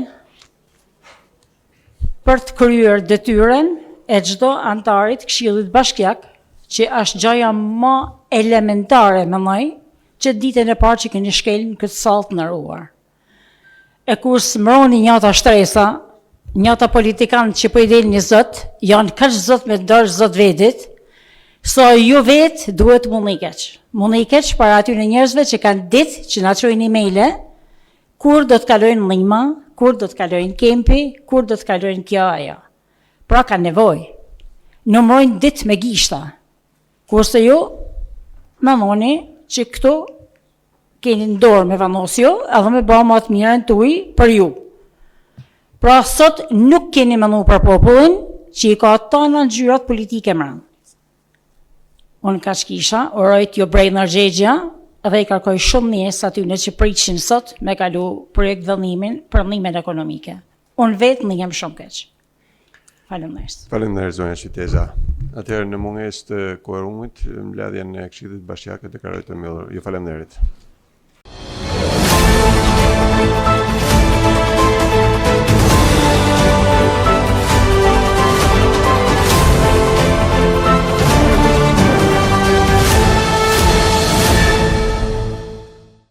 për të kryer detyrën e çdo antarit Këshillit Bashkiak, që është gjaja më elementare mendoj, që ditën e parë që keni shkelën këtë sallë të ndëruar. E kur smroni njëta shtresa, njëta politikanë që po i delin një zot, janë kaq zot me dorë zot vetit, sa ju vetë duhet mund i keq. Mund i keq para atyre njerëzve që kanë ditë që na çojnë emailë, kur do të kalojnë Lima, kur do të kalojnë Kempi, kur do të kalojnë kjo ajo. Pra kanë nevojë. Numrojnë ditë me gishta. Kurse ju mendoni që këtu keni në dorë me vanosjo, edhe me bëma të mirën tuaj për ju. Pra sot nuk keni mendu për popullin, që i ka tana ngjyrat politike mbrapa. Unë ka shkisha, urojt jo brej nërgjegja, dhe i kërkoj shumë njes atyne që priqin sot me kalu projekt dhënimin për dhënimin ekonomike. Unë vetë në jem shumë keq. Faleminderit. Faleminderit zonja Qiteza. Atëherë në mungesë të kuorumit, mbledhjen e Këshillit Bashkiak e deklaroj të mbyllur. Ju faleminderit.